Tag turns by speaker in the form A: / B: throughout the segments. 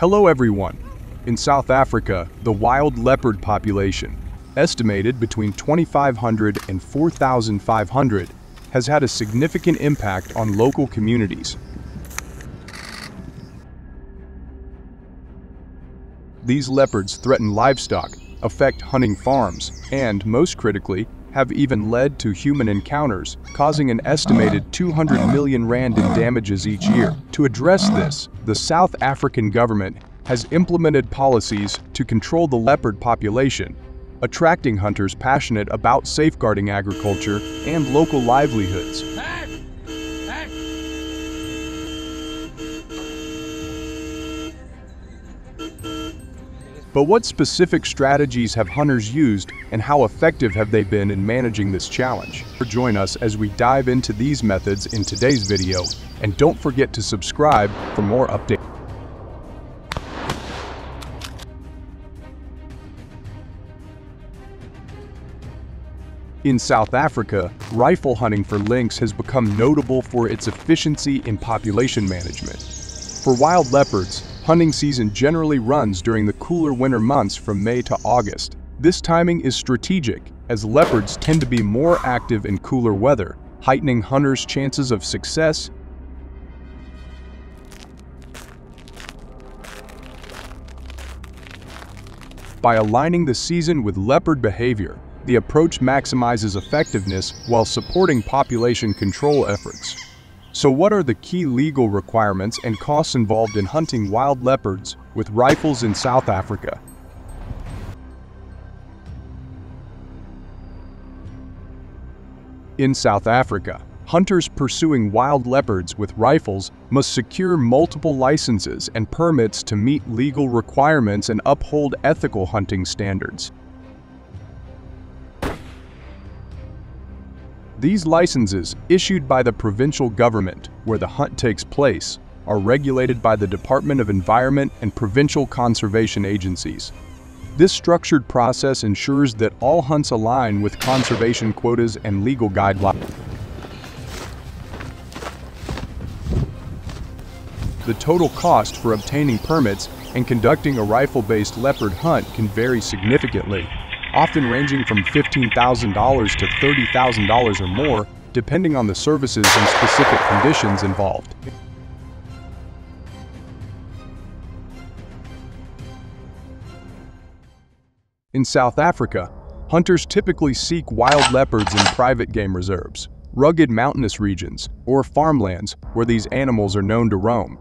A: Hello everyone. In South Africa, the wild leopard population, estimated between 2,500 and 4,500, has had a significant impact on local communities. These leopards threaten livestock, affect hunting farms, and, most critically, have even led to human encounters, causing an estimated 200 million rand in damages each year. To address this, the South African government has implemented policies to control the leopard population, attracting hunters passionate about safeguarding agriculture and local livelihoods. But what specific strategies have hunters used, and how effective have they been in managing this challenge? Join us as we dive into these methods in today's video, and don't forget to subscribe for more updates. In South Africa, rifle hunting for lynx has become notable for its efficiency in population management. For wild leopards, hunting season generally runs during the cooler winter months from May to August. This timing is strategic, as leopards tend to be more active in cooler weather, heightening hunters' chances of success. By aligning the season with leopard behavior, the approach maximizes effectiveness while supporting population control efforts. So what are the key legal requirements and costs involved in hunting wild leopards with rifles in South Africa? In South Africa, hunters pursuing wild leopards with rifles must secure multiple licenses and permits to meet legal requirements and uphold ethical hunting standards. These licenses, issued by the provincial government where the hunt takes place, are regulated by the Department of Environment and provincial conservation agencies. This structured process ensures that all hunts align with conservation quotas and legal guidelines. The total cost for obtaining permits and conducting a rifle-based leopard hunt can vary significantly, often ranging from $15,000 to $30,000 or more, depending on the services and specific conditions involved. In South Africa, hunters typically seek wild leopards in private game reserves, rugged mountainous regions, or farmlands where these animals are known to roam.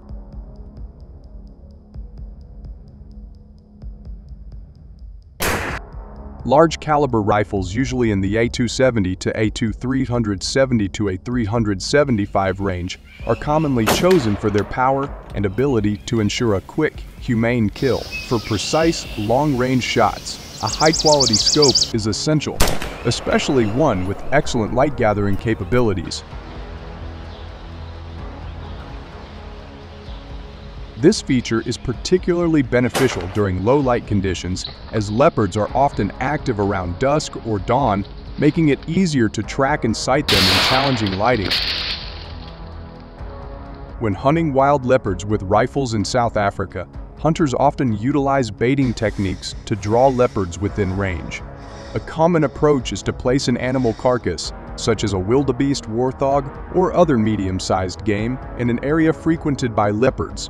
A: Large caliber rifles, usually in the A270 to A2370 to A375 range, are commonly chosen for their power and ability to ensure a quick, humane kill. For precise, long-range shots, a high-quality scope is essential, especially one with excellent light-gathering capabilities. This feature is particularly beneficial during low-light conditions, as leopards are often active around dusk or dawn, making it easier to track and sight them in challenging lighting. When hunting wild leopards with rifles in South Africa, hunters often utilize baiting techniques to draw leopards within range. A common approach is to place an animal carcass, such as a wildebeest warthog or other medium-sized game, in an area frequented by leopards.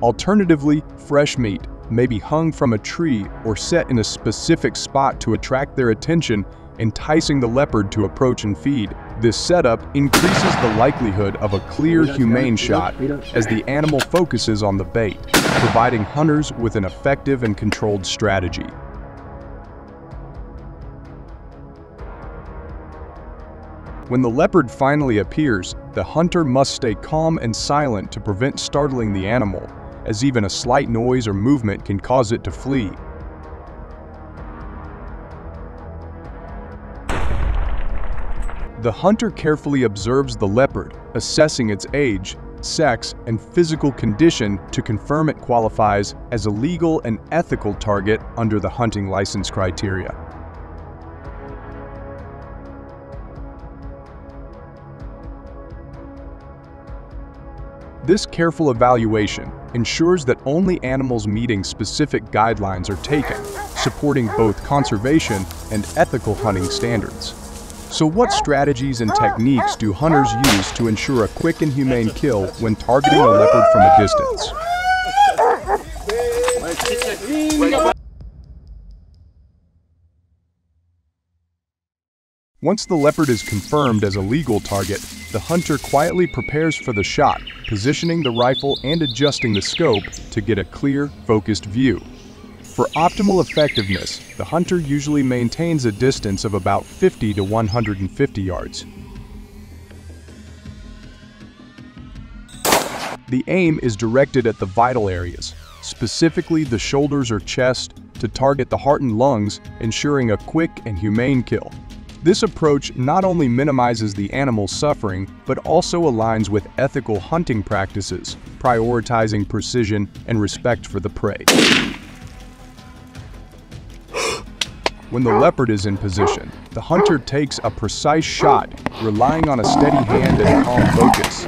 A: Alternatively, fresh meat may be hung from a tree or set in a specific spot to attract their attention, enticing the leopard to approach and feed. This setup increases the likelihood of a clear, humane shot as the animal focuses on the bait, providing hunters with an effective and controlled strategy. When the leopard finally appears, the hunter must stay calm and silent to prevent startling the animal, as even a slight noise or movement can cause it to flee. The hunter carefully observes the leopard, assessing its age, sex, and physical condition to confirm it qualifies as a legal and ethical target under the hunting license criteria. This careful evaluation ensures that only animals meeting specific guidelines are taken, supporting both conservation and ethical hunting standards. So what strategies and techniques do hunters use to ensure a quick and humane kill when targeting a leopard from a distance? Once the leopard is confirmed as a legal target, the hunter quietly prepares for the shot, positioning the rifle and adjusting the scope to get a clear, focused view. For optimal effectiveness, the hunter usually maintains a distance of about 50 to 150 yards. The aim is directed at the vital areas, specifically the shoulders or chest, to target the heart and lungs, ensuring a quick and humane kill. This approach not only minimizes the animal's suffering, but also aligns with ethical hunting practices, prioritizing precision and respect for the prey. When the leopard is in position, the hunter takes a precise shot, relying on a steady hand and calm focus.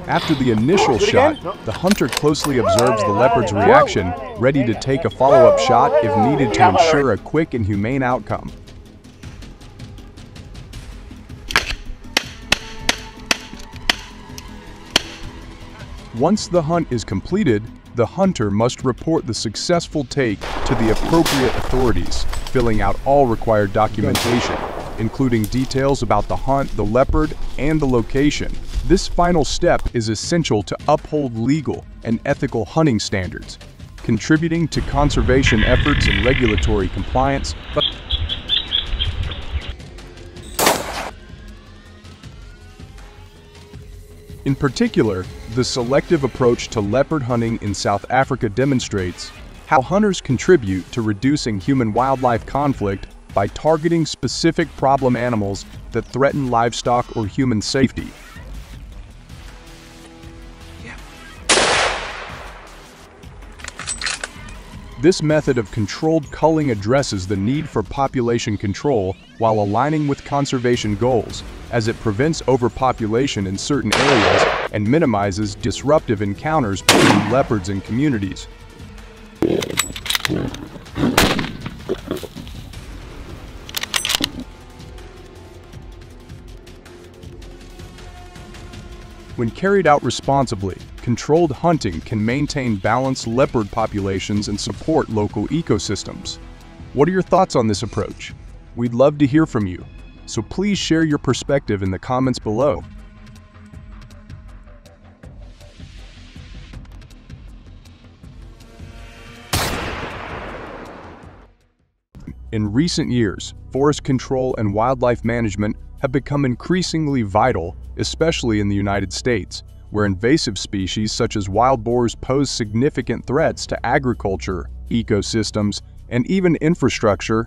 A: After the initial shot, the hunter closely observes the leopard's reaction, ready to take a follow-up shot if needed to ensure a quick and humane outcome. Once the hunt is completed, the hunter must report the successful take to the appropriate authorities, filling out all required documentation, including details about the hunt, the leopard, and the location. This final step is essential to uphold legal and ethical hunting standards, contributing to conservation efforts and regulatory compliance. In particular, the selective approach to leopard hunting in South Africa demonstrates how hunters contribute to reducing human-wildlife conflict by targeting specific problem animals that threaten livestock or human safety. This method of controlled culling addresses the need for population control while aligning with conservation goals, as it prevents overpopulation in certain areas and minimizes disruptive encounters between leopards and communities. When carried out responsibly, controlled hunting can maintain balanced leopard populations and support local ecosystems. What are your thoughts on this approach? We'd love to hear from you, so please share your perspective in the comments below. In recent years, forest control and wildlife management have become increasingly vital, especially in the United States, where invasive species such as wild boars pose significant threats to agriculture, ecosystems, and even infrastructure.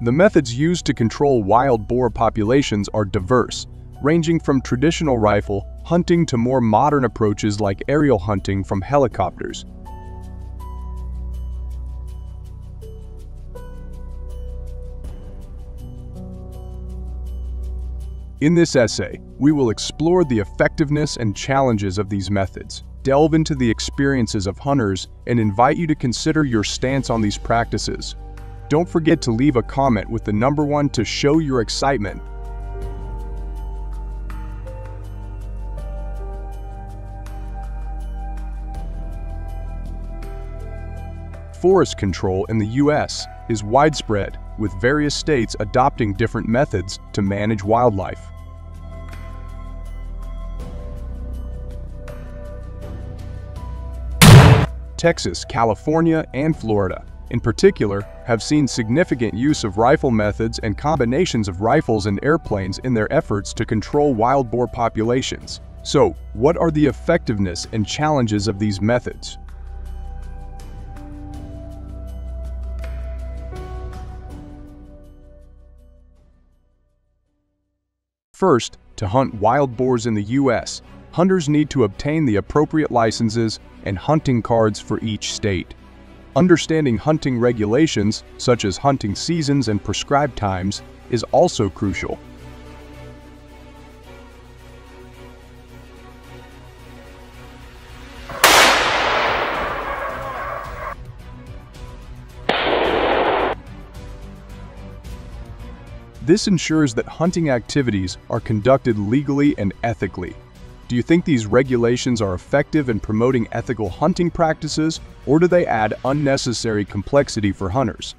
A: The methods used to control wild boar populations are diverse, ranging from traditional rifle hunting to more modern approaches like aerial hunting from helicopters. In this essay, we will explore the effectiveness and challenges of these methods, delve into the experiences of hunters, and invite you to consider your stance on these practices. Don't forget to leave a comment with the number 1 to show your excitement. Forest control in the U.S. is widespread, with various states adopting different methods to manage wildlife. Texas, California, and Florida, in particular, have seen significant use of rifle methods and combinations of rifles and airplanes in their efforts to control wild boar populations. So, what are the effectiveness and challenges of these methods? First, to hunt wild boars in the U.S., hunters need to obtain the appropriate licenses and hunting cards for each state. Understanding hunting regulations, such as hunting seasons and prescribed times, is also crucial. This ensures that hunting activities are conducted legally and ethically. Do you think these regulations are effective in promoting ethical hunting practices, or do they add unnecessary complexity for hunters?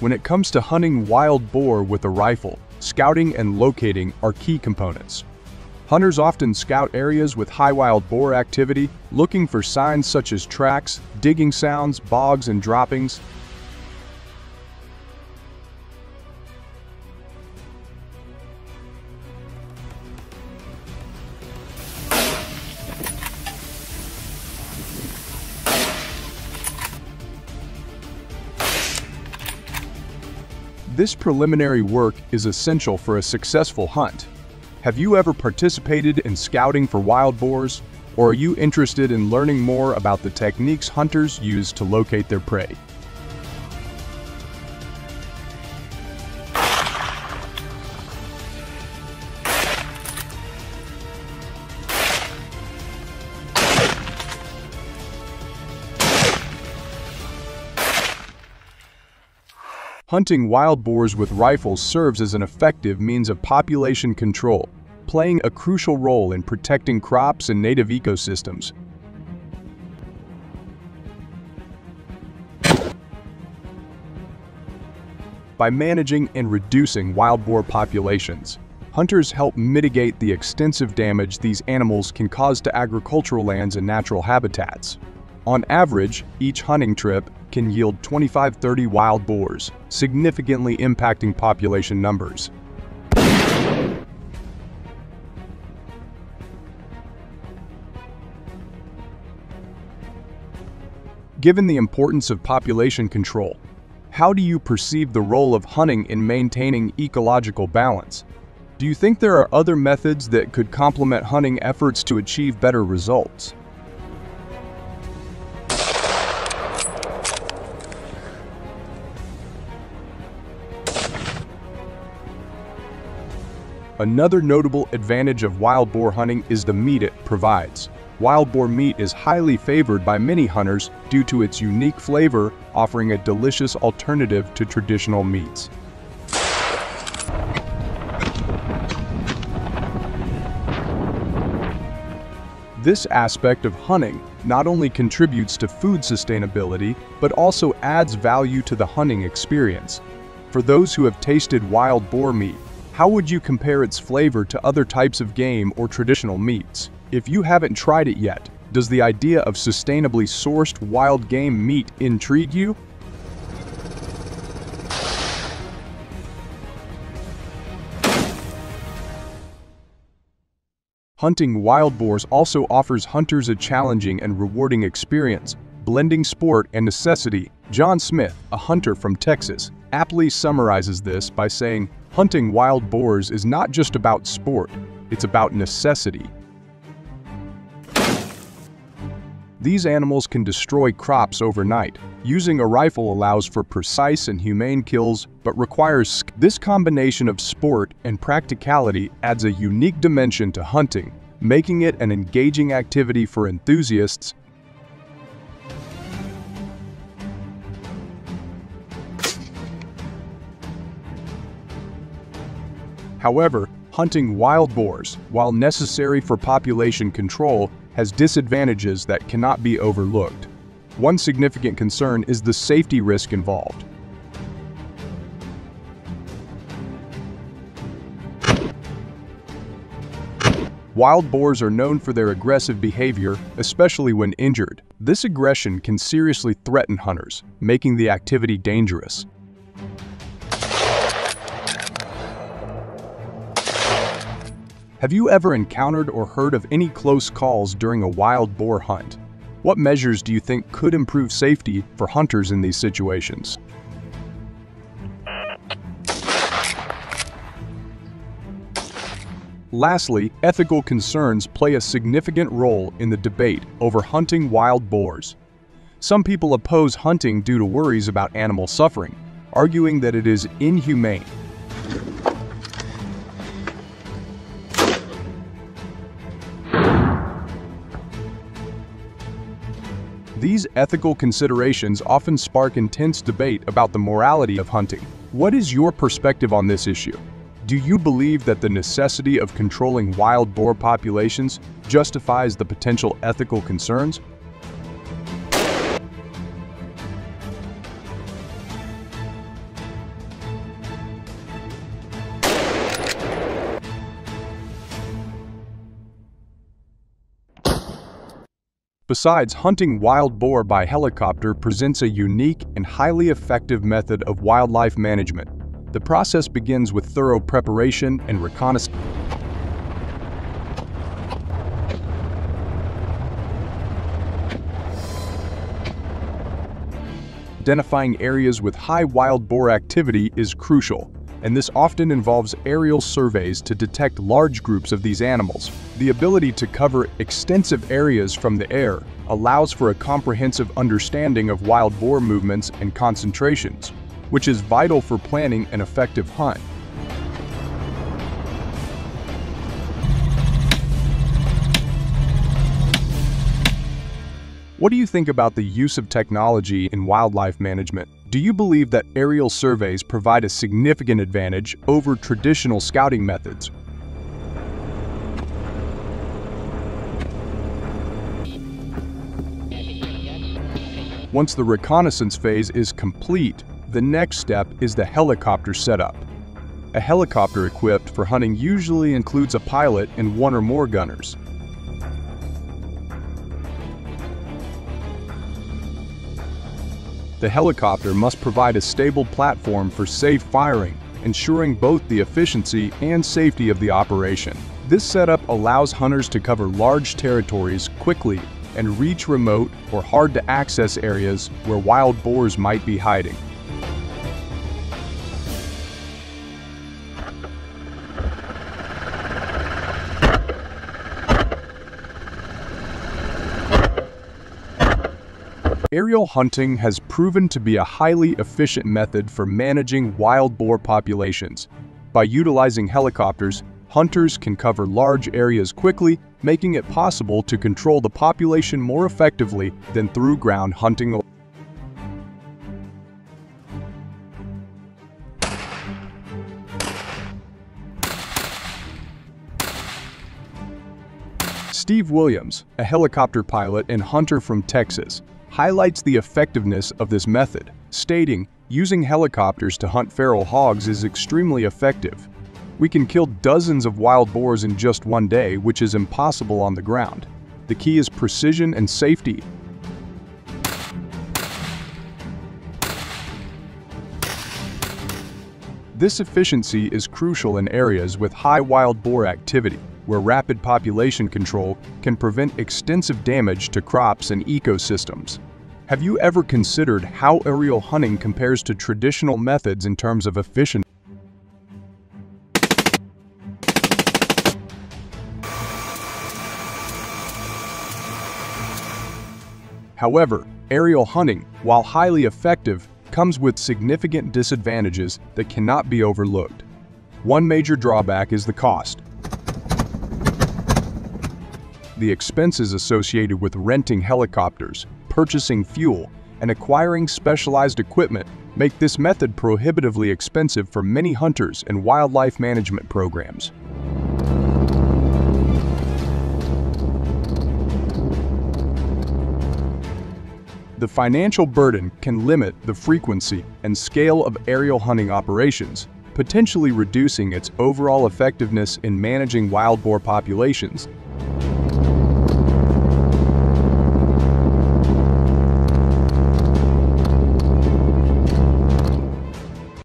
A: When it comes to hunting wild boar with a rifle, scouting and locating are key components. Hunters often scout areas with high wild boar activity, looking for signs such as tracks, digging sounds, bogs, and droppings. This preliminary work is essential for a successful hunt. Have you ever participated in scouting for wild boars, or are you interested in learning more about the techniques hunters use to locate their prey? Hunting wild boars with rifles serves as an effective means of population control, playing a crucial role in protecting crops and native ecosystems. By managing and reducing wild boar populations, hunters help mitigate the extensive damage these animals can cause to agricultural lands and natural habitats. On average, each hunting trip can yield 25–30 wild boars, significantly impacting population numbers. Given the importance of population control, how do you perceive the role of hunting in maintaining ecological balance? Do you think there are other methods that could complement hunting efforts to achieve better results? Another notable advantage of wild boar hunting is the meat it provides. Wild boar meat is highly favored by many hunters due to its unique flavor, offering a delicious alternative to traditional meats. This aspect of hunting not only contributes to food sustainability, but also adds value to the hunting experience. For those who have tasted wild boar meat, how would you compare its flavor to other types of game or traditional meats? If you haven't tried it yet, does the idea of sustainably sourced wild game meat intrigue you? Hunting wild boars also offers hunters a challenging and rewarding experience, blending sport and necessity. John Smith, a hunter from Texas, aptly summarizes this by saying, "Hunting wild boars is not just about sport, it's about necessity." These animals can destroy crops overnight. Using a rifle allows for precise and humane kills, but requires skill. This combination of sport and practicality adds a unique dimension to hunting, making it an engaging activity for enthusiasts. However, hunting wild boars, while necessary for population control, has disadvantages that cannot be overlooked. One significant concern is the safety risk involved. Wild boars are known for their aggressive behavior, especially when injured. This aggression can seriously threaten hunters, making the activity dangerous. Have you ever encountered or heard of any close calls during a wild boar hunt? What measures do you think could improve safety for hunters in these situations? Lastly, ethical concerns play a significant role in the debate over hunting wild boars. Some people oppose hunting due to worries about animal suffering, arguing that it is inhumane. These ethical considerations often spark intense debate about the morality of hunting. What is your perspective on this issue? Do you believe that the necessity of controlling wild boar populations justifies the potential ethical concerns? Besides, hunting wild boar by helicopter presents a unique and highly effective method of wildlife management. The process begins with thorough preparation and reconnaissance, identifying areas with high wild boar activity is crucial, and this often involves aerial surveys to detect large groups of these animals. The ability to cover extensive areas from the air allows for a comprehensive understanding of wild boar movements and concentrations, which is vital for planning an effective hunt. What do you think about the use of technology in wildlife management? Do you believe that aerial surveys provide a significant advantage over traditional scouting methods? Once the reconnaissance phase is complete, the next step is the helicopter setup. A helicopter equipped for hunting usually includes a pilot and one or more gunners. The helicopter must provide a stable platform for safe firing, ensuring both the efficiency and safety of the operation. This setup allows hunters to cover large territories quickly and reach remote or hard-to-access areas where wild boars might be hiding. Aerial hunting has proven to be a highly efficient method for managing wild boar populations. By utilizing helicopters, hunters can cover large areas quickly, making it possible to control the population more effectively than through ground hunting. Steve Williams, a helicopter pilot and hunter from Texas, highlights the effectiveness of this method, stating, "Using helicopters to hunt feral hogs is extremely effective. We can kill dozens of wild boars in just one day, which is impossible on the ground. The key is precision and safety." This efficiency is crucial in areas with high wild boar activity, where rapid population control can prevent extensive damage to crops and ecosystems. Have you ever considered how aerial hunting compares to traditional methods in terms of efficiency? However, aerial hunting, while highly effective, comes with significant disadvantages that cannot be overlooked. One major drawback is the cost. The expenses associated with renting helicopters, purchasing fuel, and acquiring specialized equipment make this method prohibitively expensive for many hunters and wildlife management programs. The financial burden can limit the frequency and scale of aerial hunting operations, potentially reducing its overall effectiveness in managing wild boar populations.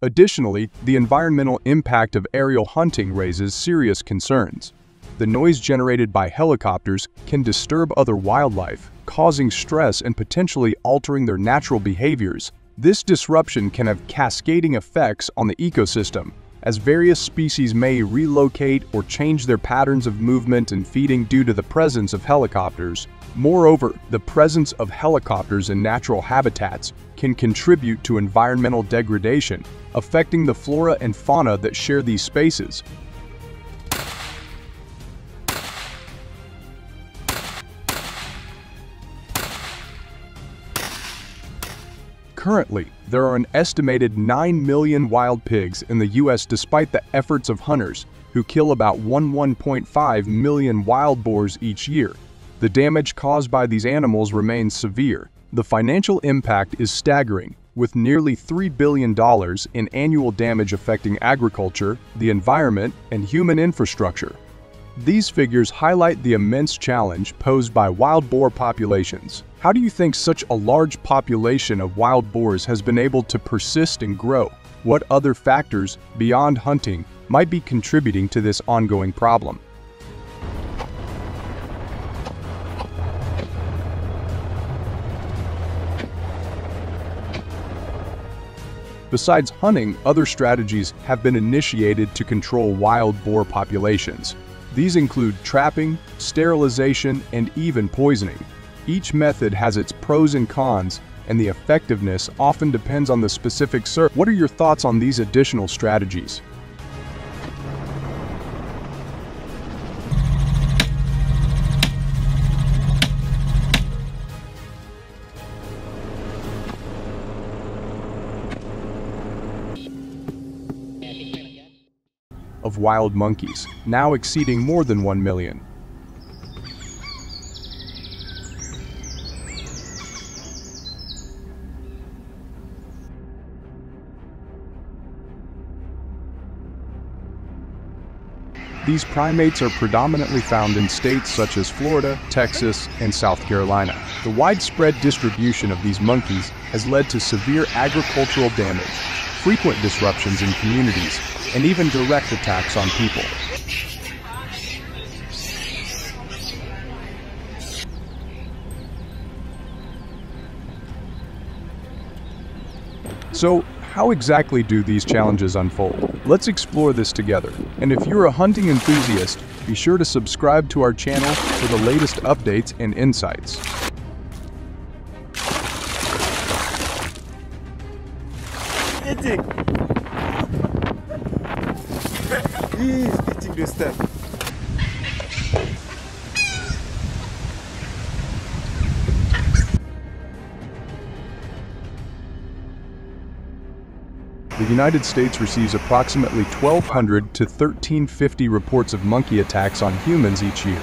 A: Additionally, the environmental impact of aerial hunting raises serious concerns. the noise generated by helicopters can disturb other wildlife, causing stress and potentially altering their natural behaviors. This disruption can have cascading effects on the ecosystem, as various species may relocate or change their patterns of movement and feeding due to the presence of helicopters. Moreover, the presence of helicopters in natural habitats can contribute to environmental degradation, affecting the flora and fauna that share these spaces. Currently, there are an estimated 9 million wild pigs in the U.S. despite the efforts of hunters, who kill about 1.5 million wild boars each year. The damage caused by these animals remains severe. The financial impact is staggering, with nearly $3 billion in annual damage affecting agriculture, the environment, and human infrastructure. These figures highlight the immense challenge posed by wild boar populations. How do you think such a large population of wild boars has been able to persist and grow? What other factors, beyond hunting, might be contributing to this ongoing problem? Besides hunting, other strategies have been initiated to control wild boar populations. These include trapping, sterilization, and even poisoning. Each method has its pros and cons, and the effectiveness often depends on the specific circumstance. What are your thoughts on these additional strategies? Of wild monkeys, now exceeding more than 1 million. These primates are predominantly found in states such as Florida, Texas, and South Carolina. The widespread distribution of these monkeys has led to severe agricultural damage, frequent disruptions in communities, and even direct attacks on people. So, how exactly do these challenges unfold? Let's explore this together. And if you're a hunting enthusiast, be sure to subscribe to our channel for the latest updates and insights.
B: He's eating this stuff.
A: The United States receives approximately 1,200 to 1,350 reports of monkey attacks on humans each year.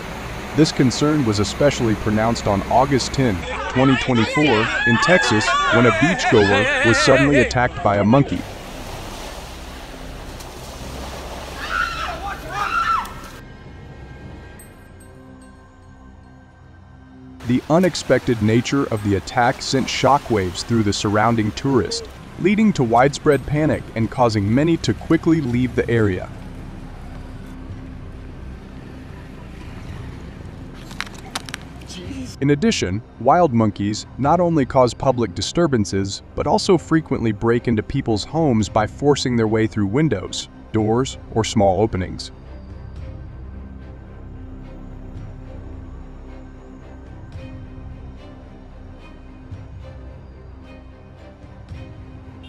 A: This concern was especially pronounced on August 10, 2024, in Texas, when a beachgoer was suddenly attacked by a monkey. The unexpected nature of the attack sent shockwaves through the surrounding tourists, leading to widespread panic and causing many to quickly leave the area. In addition, wild monkeys not only cause public disturbances, but also frequently break into people's homes by forcing their way through windows, doors, or small openings.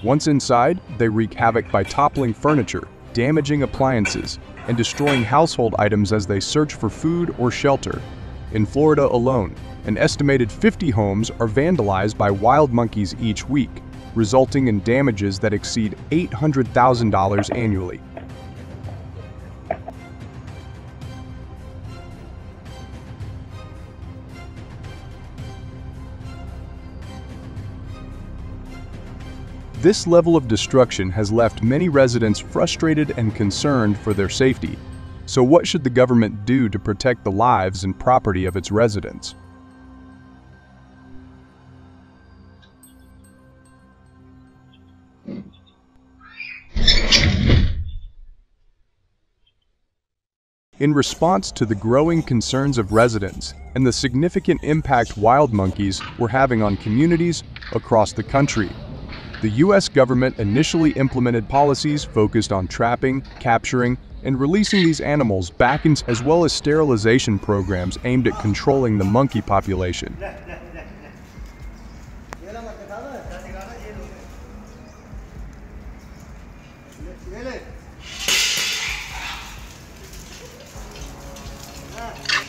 A: Once inside, they wreak havoc by toppling furniture, damaging appliances, and destroying household items as they search for food or shelter. In Florida alone, an estimated 50 homes are vandalized by wild monkeys each week, resulting in damages that exceed $800,000 annually. This level of destruction has left many residents frustrated and concerned for their safety. So what should the government do to protect the lives and property of its residents? In response to the growing concerns of residents and the significant impact wild monkeys were having on communities across the country, the U.S. government initially implemented policies focused on trapping, capturing, and releasing these animals back in, as well as sterilization programs aimed at controlling the monkey population.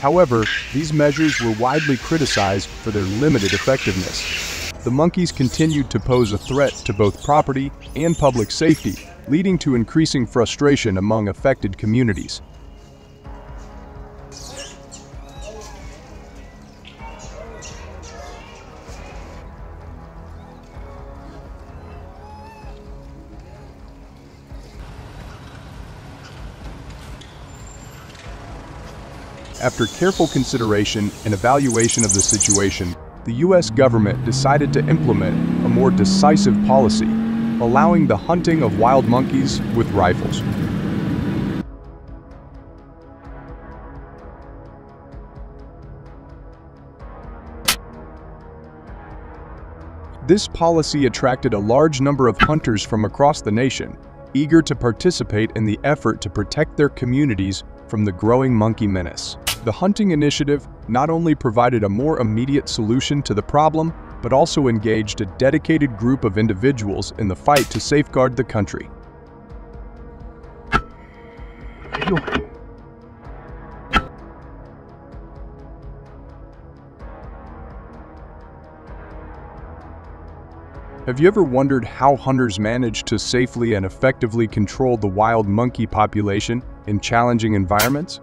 A: However, these measures were widely criticized for their limited effectiveness. The monkeys continued to pose a threat to both property and public safety, leading to increasing frustration among affected communities. After careful consideration and evaluation of the situation, the U.S. government decided to implement a more decisive policy, allowing the hunting of wild monkeys with rifles. This policy attracted a large number of hunters from across the nation, eager to participate in the effort to protect their communities from the growing monkey menace. The hunting initiative not only provided a more immediate solution to the problem, but also engaged a dedicated group of individuals in the fight to safeguard the country. Have you ever wondered how hunters manage to safely and effectively control the wild monkey population in challenging environments?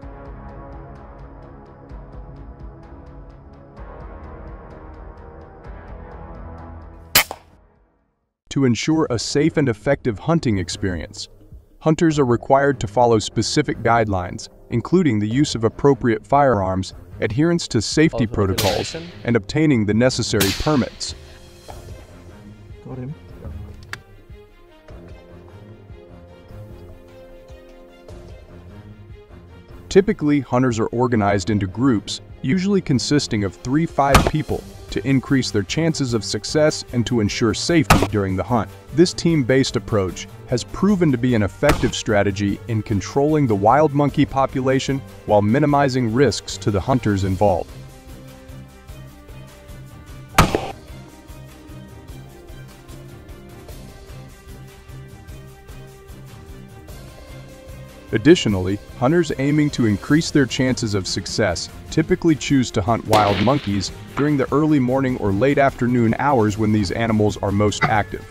A: To ensure a safe and effective hunting experience, hunters are required to follow specific guidelines, including the use of appropriate firearms, adherence to safety protocols, and obtaining the necessary permits.
C: Orem.
A: Typically, hunters are organized into groups, usually consisting of 3-5 people, to increase their chances of success and to ensure safety during the hunt. This team-based approach has proven to be an effective strategy in controlling the wild monkey population while minimizing risks to the hunters involved. Additionally, hunters aiming to increase their chances of success typically choose to hunt wild monkeys during the early morning or late afternoon hours when these animals are most active.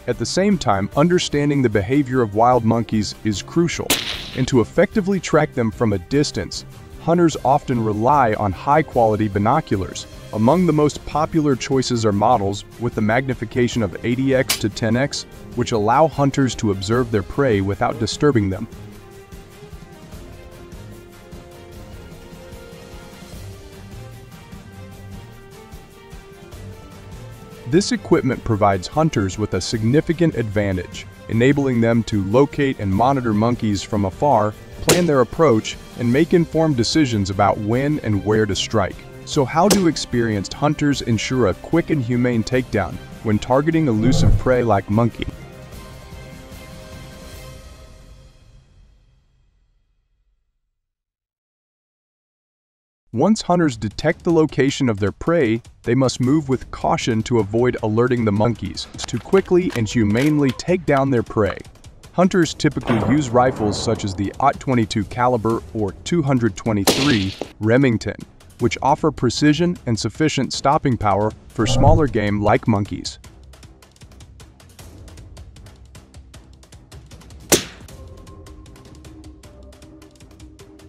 A: At the same time, understanding the behavior of wild monkeys is crucial, and to effectively track them from a distance, hunters often rely on high-quality binoculars. Among the most popular choices are models with the magnification of 80x to 10x, which allow hunters to observe their prey without disturbing them. This equipment provides hunters with a significant advantage, enabling them to locate and monitor monkeys from afar, plan their approach, and make informed decisions about when and where to strike. So how do experienced hunters ensure a quick and humane takedown when targeting elusive prey like monkey? Once hunters detect the location of their prey, they must move with caution to avoid alerting the monkeys to quickly and humanely take down their prey. Hunters typically use rifles such as the .22 caliber or 223 Remington, which offer precision and sufficient stopping power for smaller game like monkeys.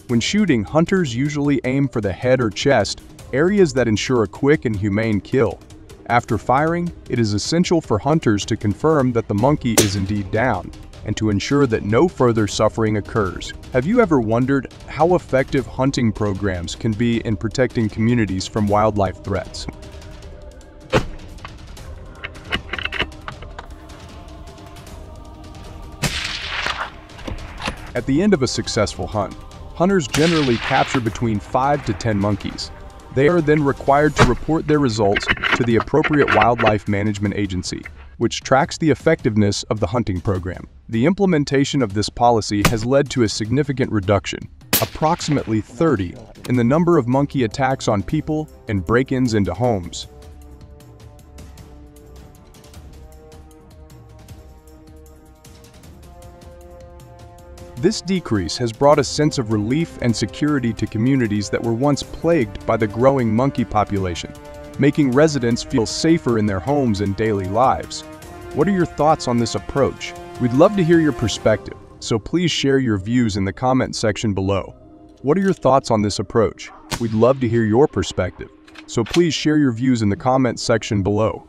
A: When shooting, hunters usually aim for the head or chest, areas that ensure a quick and humane kill. After firing, it is essential for hunters to confirm that the monkey is indeed down, and to ensure that no further suffering occurs. Have you ever wondered how effective hunting programs can be in protecting communities from wildlife threats? At the end of a successful hunt, hunters generally capture between 5 to 10 monkeys. They are then required to report their results to the appropriate wildlife management agency, which tracks the effectiveness of the hunting program. The implementation of this policy has led to a significant reduction, approximately 30, in the number of monkey attacks on people and break-ins into homes. This decrease has brought a sense of relief and security to communities that were once plagued by the growing monkey population, making residents feel safer in their homes and daily lives. What are your thoughts on this approach? We'd love to hear your perspective, so please share your views in the comment section below. What are your thoughts on this approach? We'd love to hear your perspective, so please share your views in the comment section below.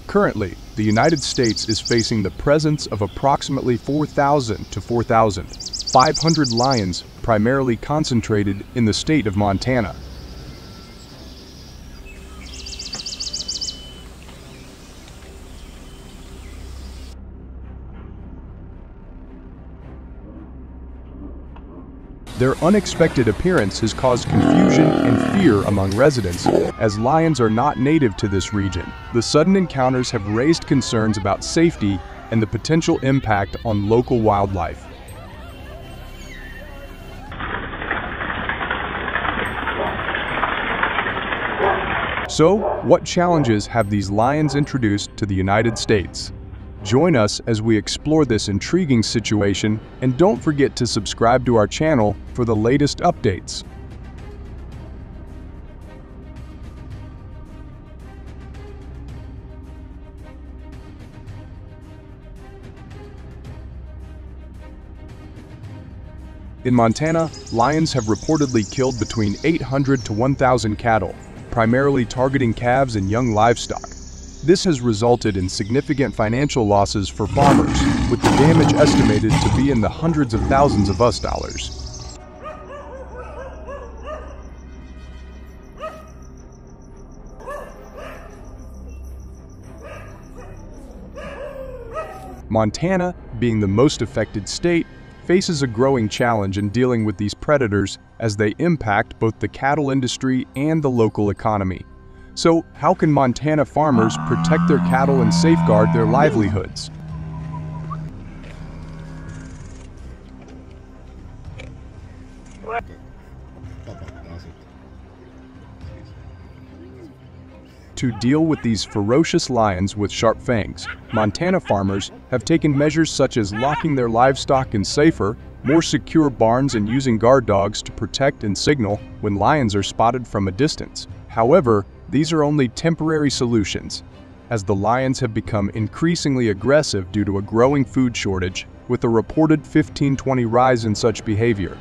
A: Currently, the United States is facing the presence of approximately 4,000 to 4,500 lions, primarily concentrated in the state of Montana. Their unexpected appearance has caused confusion and fear among residents, as lions are not native to this region. The sudden encounters have raised concerns about safety and the potential impact on local wildlife. So, what challenges have these lions introduced to the United States? Join us as we explore this intriguing situation, and don't forget to subscribe to our channel for the latest updates. In Montana, lions have reportedly killed between 800 to 1,000 cattle, primarily targeting calves and young livestock. This has resulted in significant financial losses for farmers, with the damage estimated to be in the hundreds of thousands of US dollars. Montana, being the most affected state, faces a growing challenge in dealing with these predators as they impact both the cattle industry and the local economy. So, how can Montana farmers protect their cattle and safeguard their livelihoods? To deal with these ferocious lions with sharp fangs, Montana farmers have taken measures such as locking their livestock in safer, more secure barns and using guard dogs to protect and signal when lions are spotted from a distance. However, these are only temporary solutions, as the lions have become increasingly aggressive due to a growing food shortage, with a reported 15-20% rise in such behavior.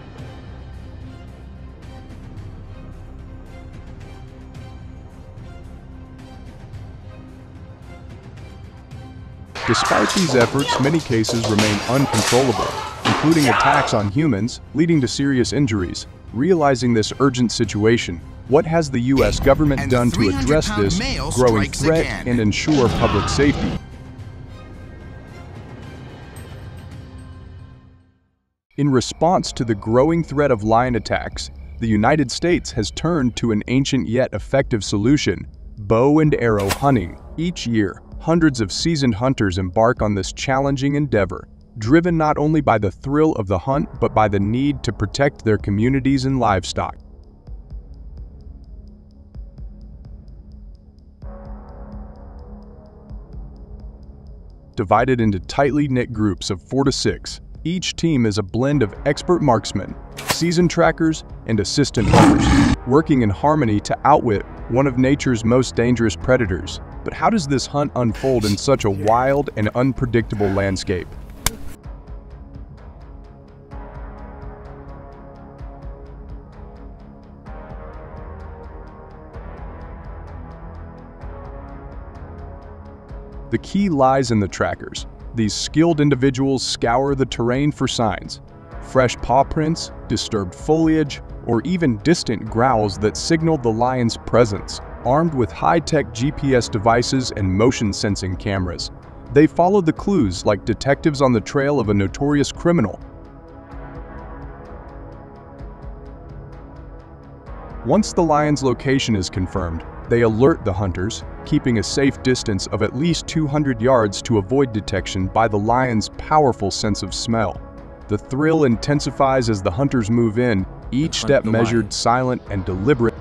A: Despite these efforts, many cases remain uncontrollable, including attacks on humans, leading to serious injuries. Realizing this urgent situation, what has the U.S. government done to address this growing threat and ensure public safety? In response to the growing threat of lion attacks, the United States has turned to an ancient yet effective solution: bow and arrow hunting. Each year, hundreds of seasoned hunters embark on this challenging endeavor, driven not only by the thrill of the hunt but by the need to protect their communities and livestock. Divided into tightly knit groups of 4 to 6, each team is a blend of expert marksmen, seasoned trackers, and assistant hunters, working in harmony to outwit one of nature's most dangerous predators. But how does this hunt unfold in such a wild and unpredictable landscape? The key lies in the trackers. These skilled individuals scour the terrain for signs, fresh paw prints, disturbed foliage, or even distant growls that signal the lion's presence. Armed with high-tech GPS devices and motion-sensing cameras, they follow the clues like detectives on the trail of a notorious criminal. Once the lion's location is confirmed, they alert the hunters, keeping a safe distance of at least 200 yards to avoid detection by the lion's powerful sense of smell. The thrill intensifies as the hunters move in, each step measured, silent, and deliberate.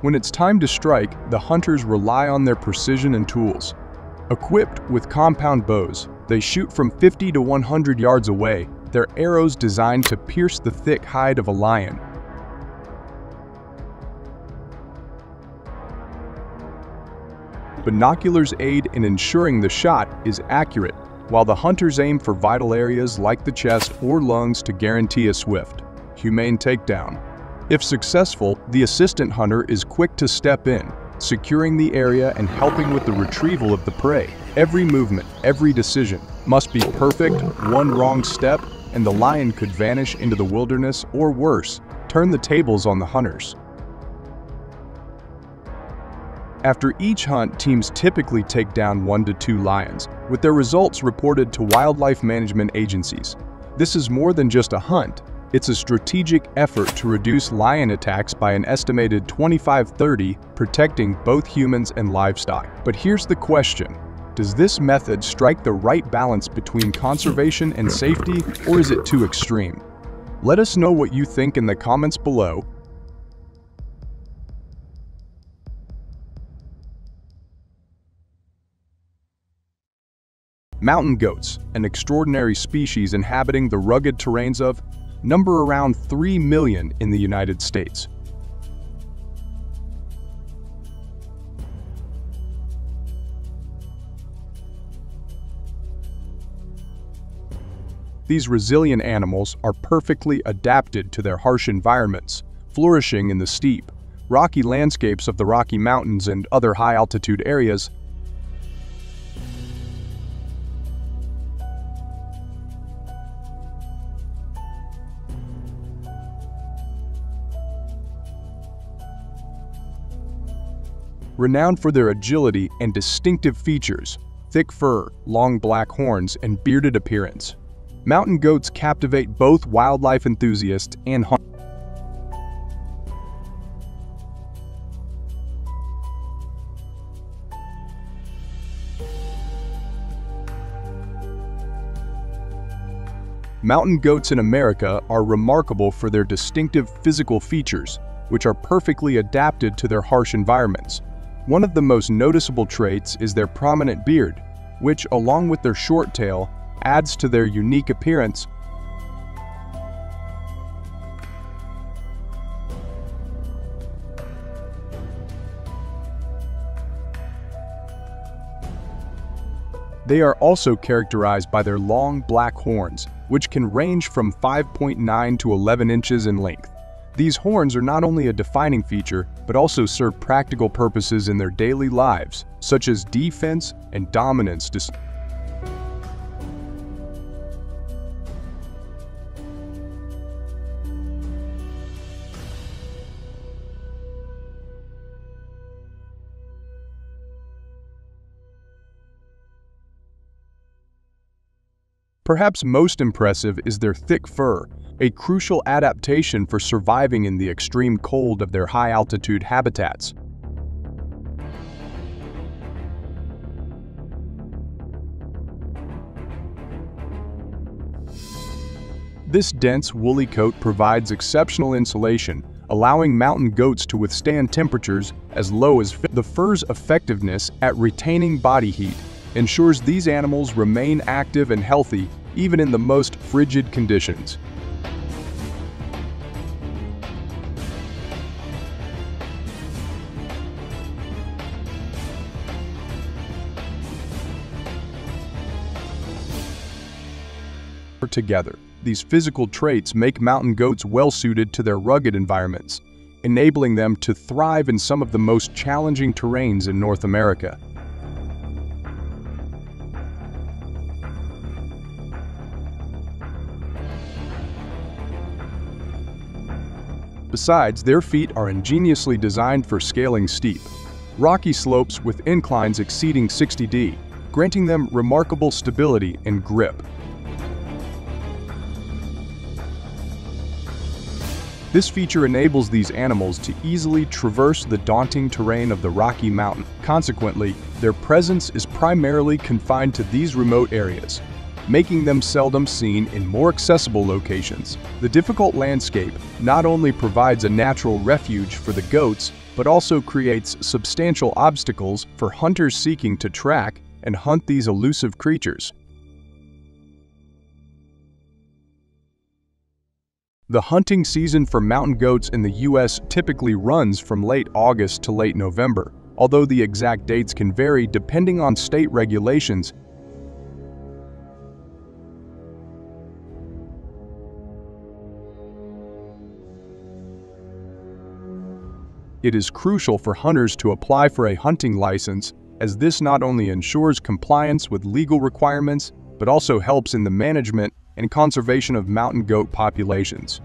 A: When it's time to strike, the hunters rely on their precision and tools. Equipped with compound bows, they shoot from 50 to 100 yards away, their arrows designed to pierce the thick hide of a lion. Binoculars aid in ensuring the shot is accurate, while the hunters aim for vital areas like the chest or lungs to guarantee a swift, humane takedown. If successful, the assistant hunter is quick to step in, securing the area and helping with the retrieval of the prey. Every movement, every decision must be perfect. One wrong step, and the lion could vanish into the wilderness or worse, turn the tables on the hunters. After each hunt, teams typically take down 1 to 2 lions, with their results reported to wildlife management agencies. This is more than just a hunt. It's a strategic effort to reduce lion attacks by an estimated 25-30, protecting both humans and livestock. But here's the question: does this method strike the right balance between conservation and safety, or is it too extreme? Let us know what you think in the comments below. Mountain goats, an extraordinary species inhabiting the rugged terrains of, number around 3 million in the United States. These resilient animals are perfectly adapted to their harsh environments, flourishing in the steep, rocky landscapes of the Rocky Mountains and other high-altitude areas. Renowned for their agility and distinctive features, thick fur, long black horns, and bearded appearance. Mountain goats captivate both wildlife enthusiasts and hunters. Mountain goats in America are remarkable for their distinctive physical features, which are perfectly adapted to their harsh environments. One of the most noticeable traits is their prominent beard, which, along with their short tail, adds to their unique appearance. They are also characterized by their long black horns, which can range from 5.9 to 11 inches in length. These horns are not only a defining feature, but also serve practical purposes in their daily lives, such as defense and dominance. Perhaps most impressive is their thick fur, a crucial adaptation for surviving in the extreme cold of their high-altitude habitats. This dense, woolly coat provides exceptional insulation, allowing mountain goats to withstand temperatures as low as 50. The fur's effectiveness at retaining body heat ensures these animals remain active and healthy even in the most frigid conditions. Together, these physical traits make mountain goats well-suited to their rugged environments, enabling them to thrive in some of the most challenging terrains in North America. Besides, their feet are ingeniously designed for scaling steep, rocky slopes with inclines exceeding 60°, granting them remarkable stability and grip. This feature enables these animals to easily traverse the daunting terrain of the Rocky Mountain. Consequently, their presence is primarily confined to these remote areas, making them seldom seen in more accessible locations. The difficult landscape not only provides a natural refuge for the goats, but also creates substantial obstacles for hunters seeking to track and hunt these elusive creatures. The hunting season for mountain goats in the U.S. typically runs from late August to late November, although the exact dates can vary depending on state regulations. It is crucial for hunters to apply for a hunting license, as this not only ensures compliance with legal requirements, but also helps in the management and conservation of mountain goat populations.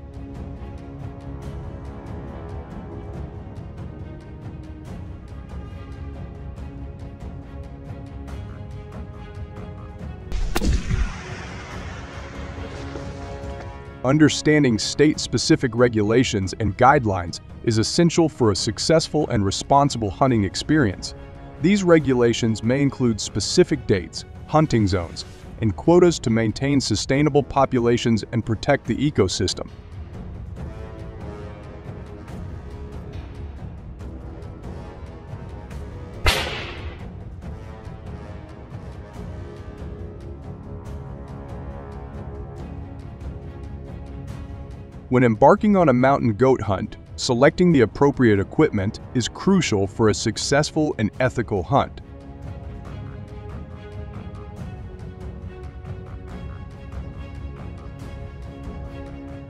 A: Understanding state-specific regulations and guidelines is essential for a successful and responsible hunting experience. These regulations may include specific dates, hunting zones, and quotas to maintain sustainable populations and protect the ecosystem. When embarking on a mountain goat hunt, selecting the appropriate equipment is crucial for a successful and ethical hunt.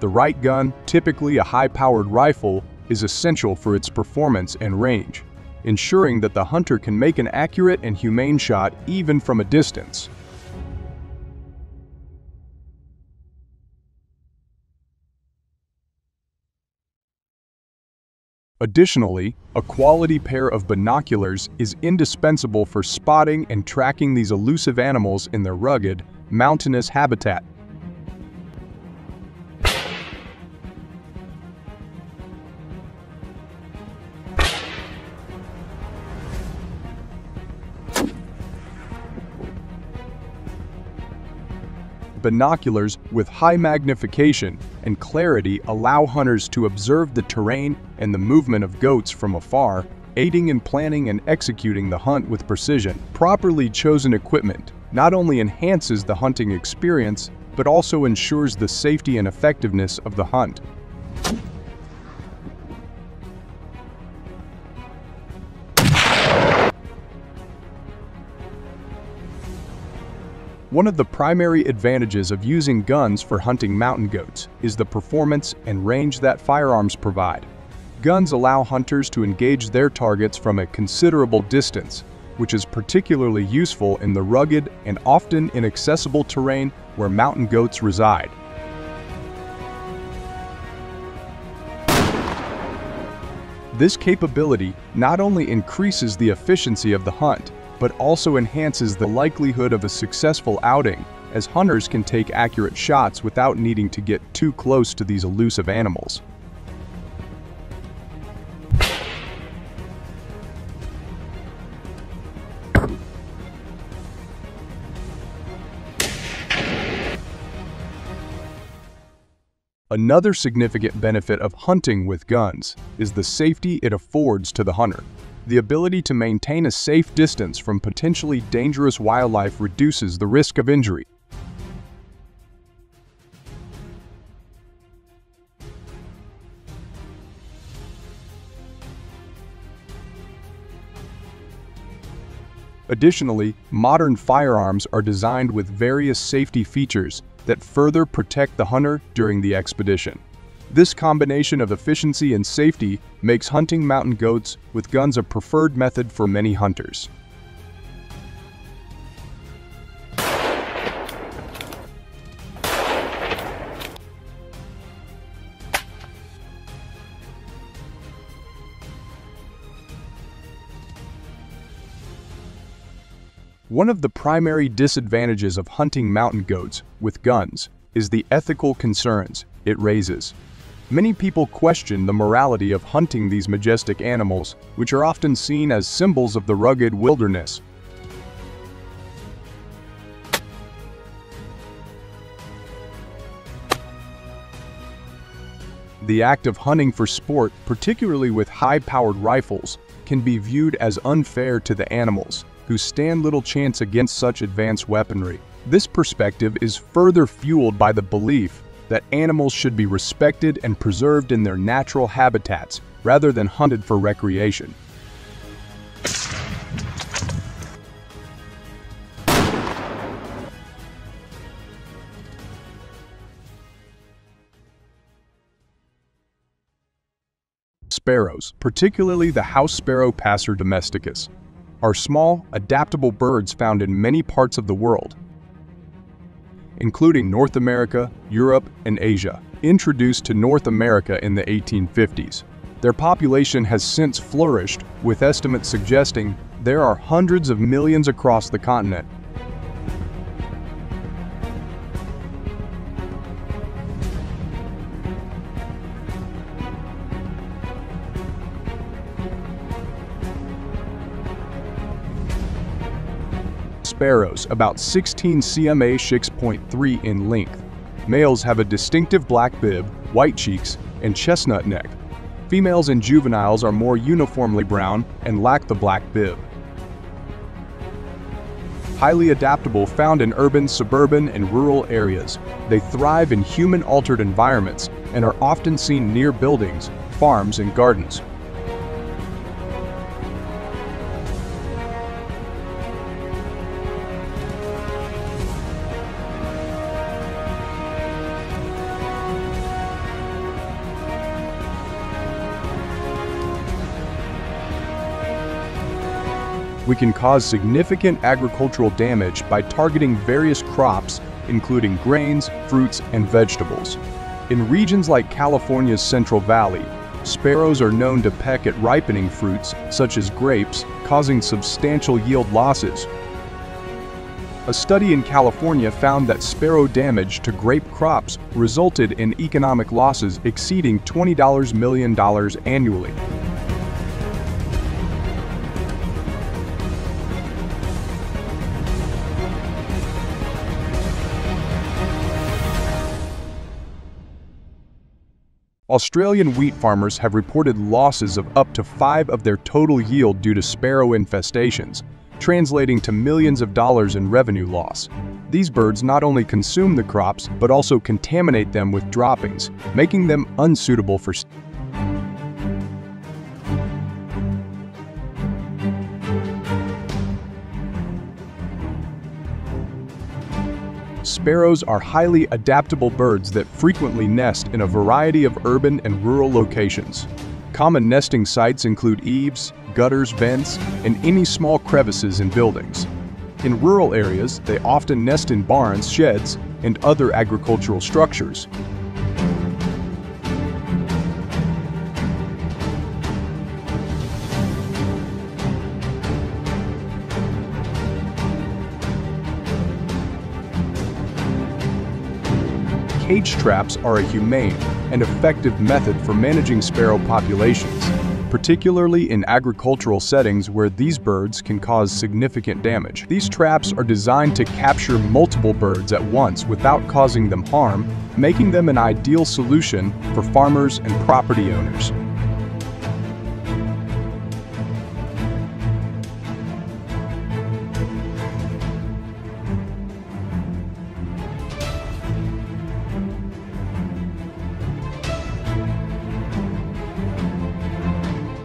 A: The right gun, typically a high-powered rifle, is essential for its performance and range, ensuring that the hunter can make an accurate and humane shot even from a distance. Additionally, a quality pair of binoculars is indispensable for spotting and tracking these elusive animals in their rugged, mountainous habitat. Binoculars with high magnification and clarity allow hunters to observe the terrain and the movement of goats from afar, aiding in planning and executing the hunt with precision. Properly chosen equipment not only enhances the hunting experience, but also ensures the safety and effectiveness of the hunt. One of the primary advantages of using guns for hunting mountain goats is the performance and range that firearms provide. Guns allow hunters to engage their targets from a considerable distance, which is particularly useful in the rugged and often inaccessible terrain where mountain goats reside. This capability not only increases the efficiency of the hunt, but also enhances the likelihood of a successful outing, as hunters can take accurate shots without needing to get too close to these elusive animals. Another significant benefit of hunting with guns is the safety it affords to the hunter. The ability to maintain a safe distance from potentially dangerous wildlife reduces the risk of injury. Additionally, modern firearms are designed with various safety features that further protect the hunter during the expedition. This combination of efficiency and safety makes hunting mountain goats with guns a preferred method for many hunters. One of the primary disadvantages of hunting mountain goats with guns is the ethical concerns it raises. Many people question the morality of hunting these majestic animals, which are often seen as symbols of the rugged wilderness. The act of hunting for sport, particularly with high-powered rifles, can be viewed as unfair to the animals, who stand little chance against such advanced weaponry. This perspective is further fueled by the belief that animals should be respected and preserved in their natural habitats, rather than hunted for recreation. Sparrows, particularly the house sparrow Passer domesticus, are small, adaptable birds found in many parts of the world, including North America, Europe, and Asia. Introduced to North America in the 1850s, their population has since flourished, with estimates suggesting there are hundreds of millions across the continent. Sparrows, about 16 cm 6.3 in length. Males have a distinctive black bib, white cheeks, and chestnut neck. Females and juveniles are more uniformly brown and lack the black bib. Highly adaptable, found in urban, suburban, and rural areas. They thrive in human-altered environments and are often seen near buildings, farms, and gardens. We can cause significant agricultural damage by targeting various crops, including grains, fruits, and vegetables. In regions like California's Central Valley, sparrows are known to peck at ripening fruits, such as grapes, causing substantial yield losses. A study in California found that sparrow damage to grape crops resulted in economic losses exceeding $20 million annually. Australian wheat farmers have reported losses of up to 5% of their total yield due to sparrow infestations, translating to millions of dollars in revenue loss. These birds not only consume the crops, but also contaminate them with droppings, making them unsuitable for Sparrows are highly adaptable birds that frequently nest in a variety of urban and rural locations. Common nesting sites include eaves, gutters, vents, and any small crevices in buildings. In rural areas, they often nest in barns, sheds, and other agricultural structures. Cage traps are a humane and effective method for managing sparrow populations, particularly in agricultural settings where these birds can cause significant damage. These traps are designed to capture multiple birds at once without causing them harm, making them an ideal solution for farmers and property owners.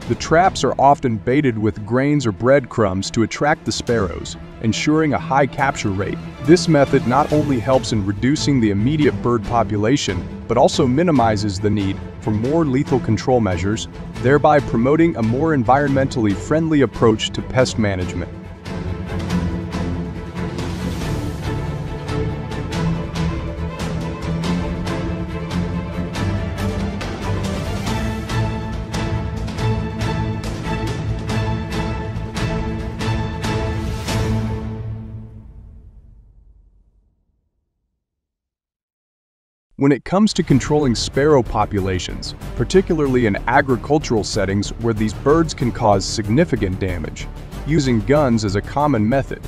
A: The traps are often baited with grains or breadcrumbs to attract the sparrows, ensuring a high capture rate. This method not only helps in reducing the immediate bird population, but also minimizes the need for more lethal control measures, thereby promoting a more environmentally friendly approach to pest management. When it comes to controlling sparrow populations, particularly in agricultural settings where these birds can cause significant damage, using guns is a common method.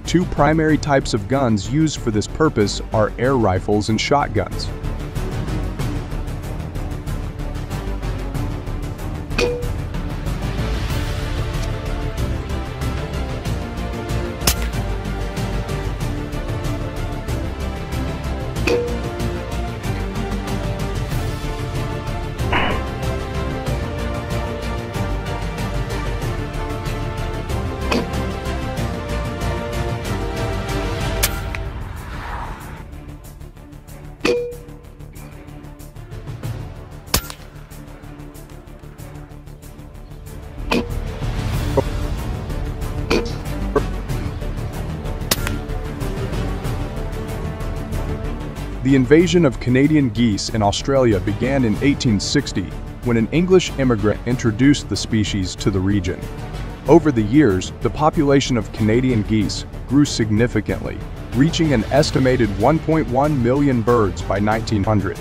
A: Two primary types of guns used for this purpose are air rifles and shotguns. The invasion of Canadian geese in Australia began in 1860 when an English immigrant introduced the species to the region. Over the years, the population of Canadian geese grew significantly, reaching an estimated 1.1 million birds by 1900.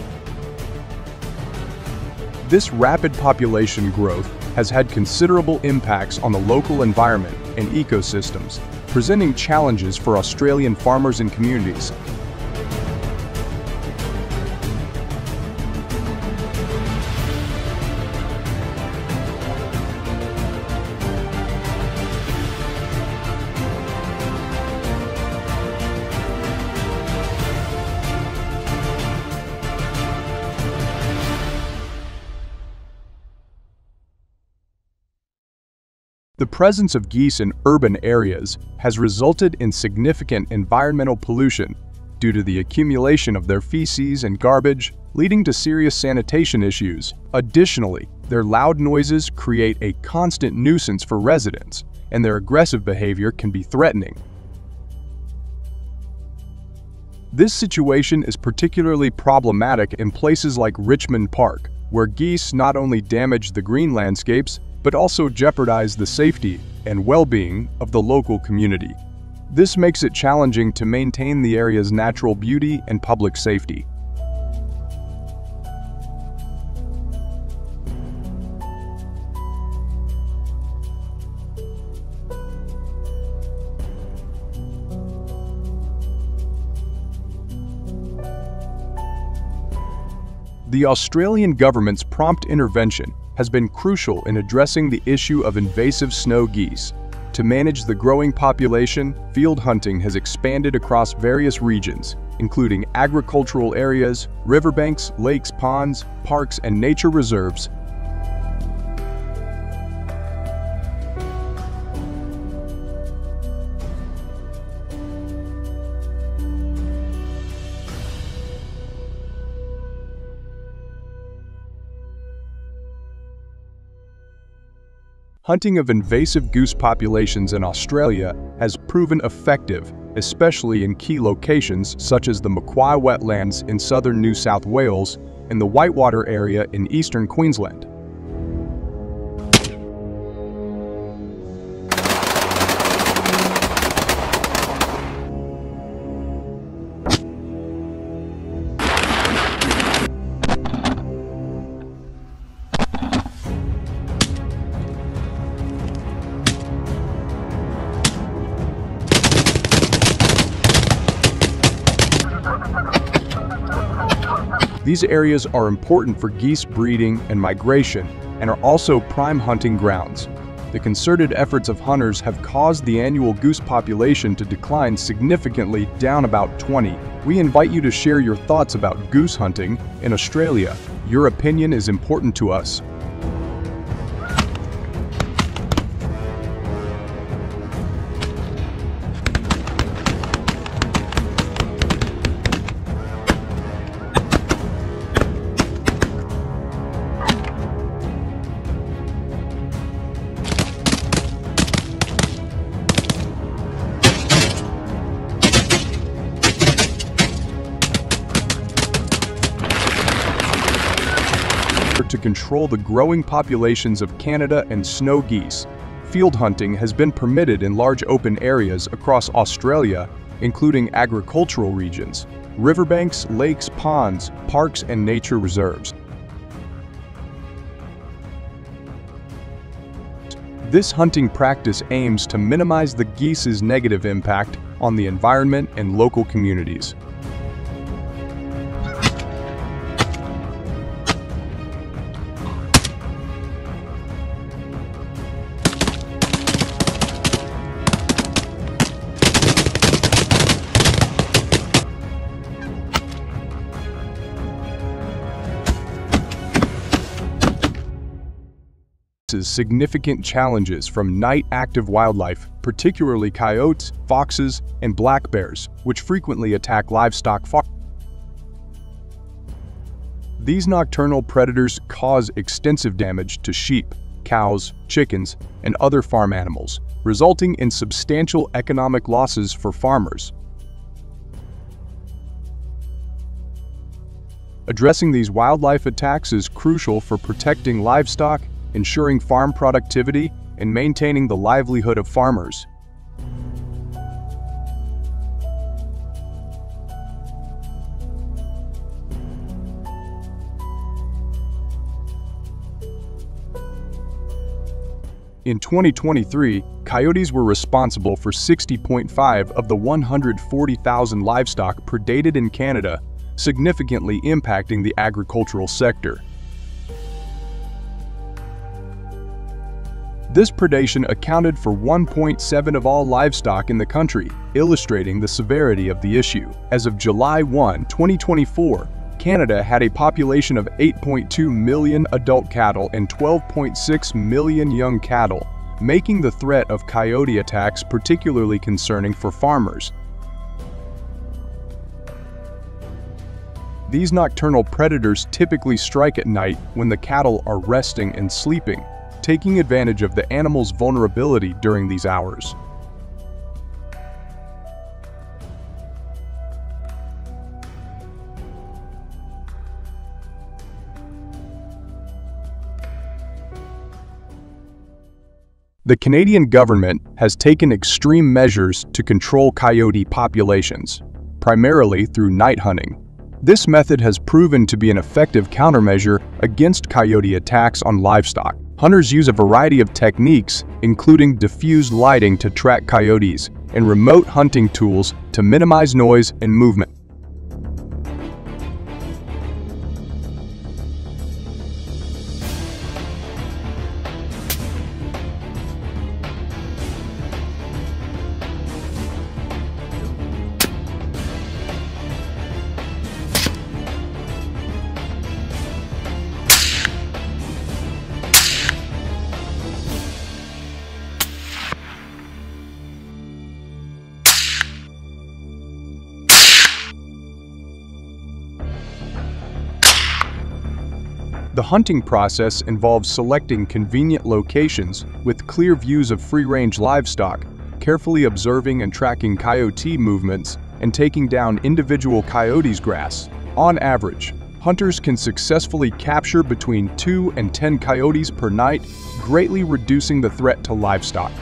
A: This rapid population growth has had considerable impacts on the local environment and ecosystems, presenting challenges for Australian farmers and communities. The presence of geese in urban areas has resulted in significant environmental pollution due to the accumulation of their feces and garbage, leading to serious sanitation issues. Additionally, their loud noises create a constant nuisance for residents, and their aggressive behavior can be threatening. This situation is particularly problematic in places like Richmond Park, where geese not only damage the green landscapes, but also jeopardize the safety and well-being of the local community. This makes it challenging to maintain the area's natural beauty and public safety. The Australian government's prompt intervention has been crucial in addressing the issue of invasive snow geese. To manage the growing population, field hunting has expanded across various regions, including agricultural areas, riverbanks, lakes, ponds, parks, and nature reserves. Hunting of invasive goose populations in Australia has proven effective, especially in key locations such as the Macquarie wetlands in southern New South Wales and the Whitewater area in eastern Queensland. These areas are important for geese breeding and migration and are also prime hunting grounds. The concerted efforts of hunters have caused the annual goose population to decline significantly, down about 20. We invite you to share your thoughts about goose hunting in Australia. Your opinion is important to us. To control the growing populations of Canada and snow geese, field hunting has been permitted in large open areas across Australia, including agricultural regions. riverbanks, lakes, ponds, parks, and nature reserves. This hunting practice aims to minimize the geese's negative impact on the environment and local communities. Significant challenges from night-active wildlife, particularly coyotes, foxes, and black bears, which frequently attack livestock farms. These nocturnal predators cause extensive damage to sheep, cows, chickens, and other farm animals, resulting in substantial economic losses for farmers. Addressing these wildlife attacks is crucial for protecting livestock, ensuring farm productivity, and maintaining the livelihood of farmers. In 2023, coyotes were responsible for 60.5% of the 140,000 livestock predated in Canada, significantly impacting the agricultural sector. This predation accounted for 1.7% of all livestock in the country, illustrating the severity of the issue. As of July 1, 2024, Canada had a population of 8.2 million adult cattle and 12.6 million young cattle, making the threat of coyote attacks particularly concerning for farmers. These nocturnal predators typically strike at night when the cattle are resting and sleeping, taking advantage of the animal's vulnerability during these hours. The Canadian government has taken extreme measures to control coyote populations, primarily through night hunting. This method has proven to be an effective countermeasure against coyote attacks on livestock. Hunters use a variety of techniques, including diffused lighting to track coyotes and remote hunting tools to minimize noise and movement. The hunting process involves selecting convenient locations with clear views of free-range livestock, carefully observing and tracking coyote movements, and taking down individual coyotes' grass. On average, hunters can successfully capture between 2 and 10 coyotes per night, greatly reducing the threat to livestock.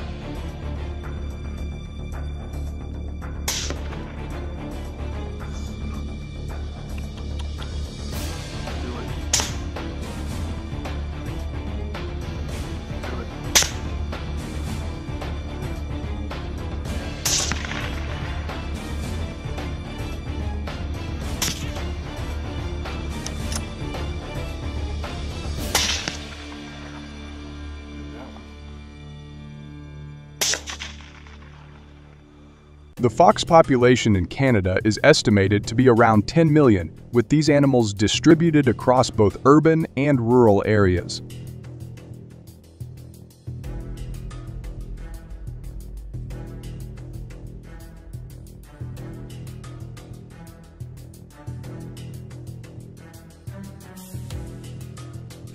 A: The fox population in Canada is estimated to be around 10 million, with these animals distributed across both urban and rural areas.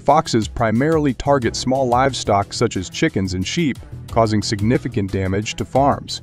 A: Foxes primarily target small livestock such as chickens and sheep, causing significant damage to farms.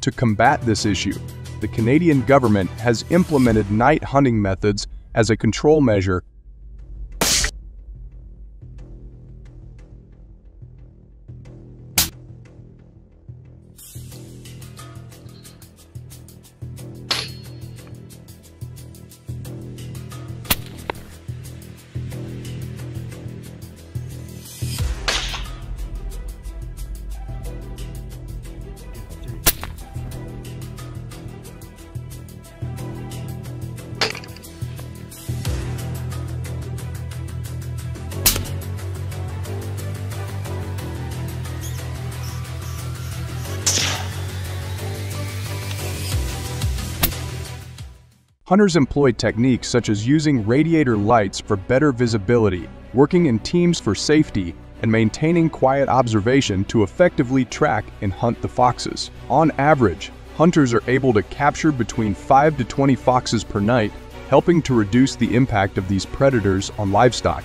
A: To combat this issue, the Canadian government has implemented night hunting methods as a control measure. Hunters employ techniques such as using radiator lights for better visibility, working in teams for safety, and maintaining quiet observation to effectively track and hunt the foxes. On average, hunters are able to capture between 5 to 20 foxes per night, helping to reduce the impact of these predators on livestock.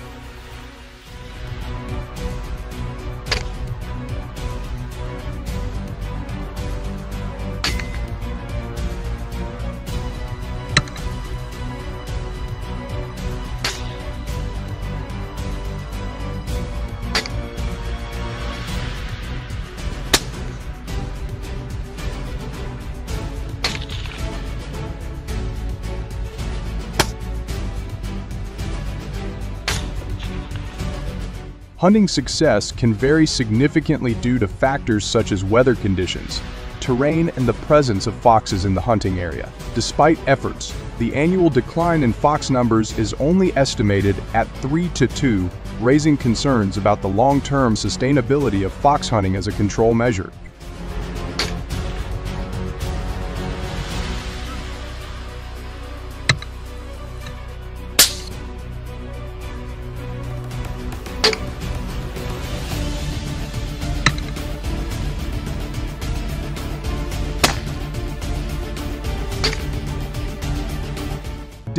A: Hunting success can vary significantly due to factors such as weather conditions, terrain, and the presence of foxes in the hunting area. Despite efforts, the annual decline in fox numbers is only estimated at 3 to 2, raising concerns about the long-term sustainability of fox hunting as a control measure.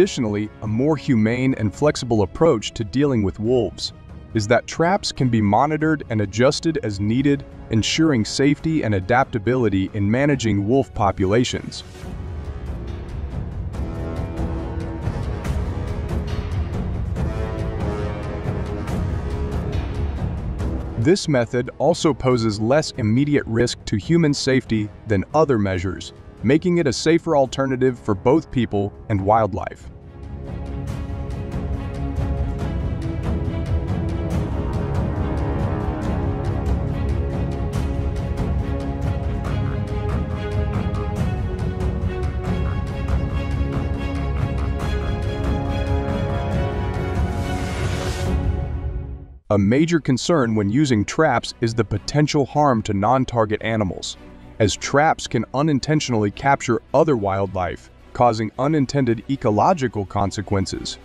A: Additionally, a more humane and flexible approach to dealing with wolves is that traps can be monitored and adjusted as needed, ensuring safety and adaptability in managing wolf populations. This method also poses less immediate risk to human safety than other measures, making it a safer alternative for both people and wildlife. A major concern when using traps is the potential harm to non-target animals, as traps can unintentionally capture other wildlife, causing unintended ecological consequences.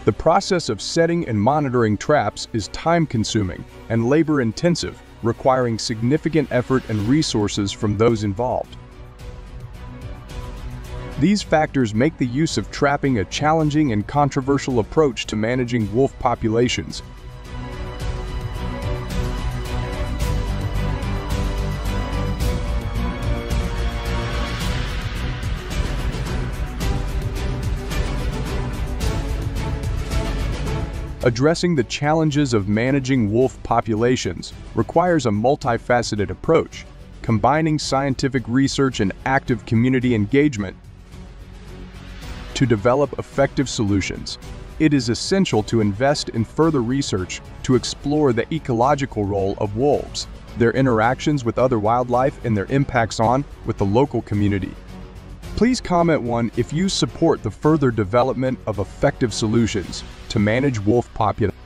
A: The process of setting and monitoring traps is time-consuming and labor-intensive, requiring significant effort and resources from those involved. These factors make the use of trapping a challenging and controversial approach to managing wolf populations. Addressing the challenges of managing wolf populations requires a multifaceted approach, combining scientific research and active community engagement. To develop effective solutions, it is essential to invest in further research to explore the ecological role of wolves, their interactions with other wildlife, and their impacts with the local community. Please comment 1 if you support the further development of effective solutions to manage wolf populations.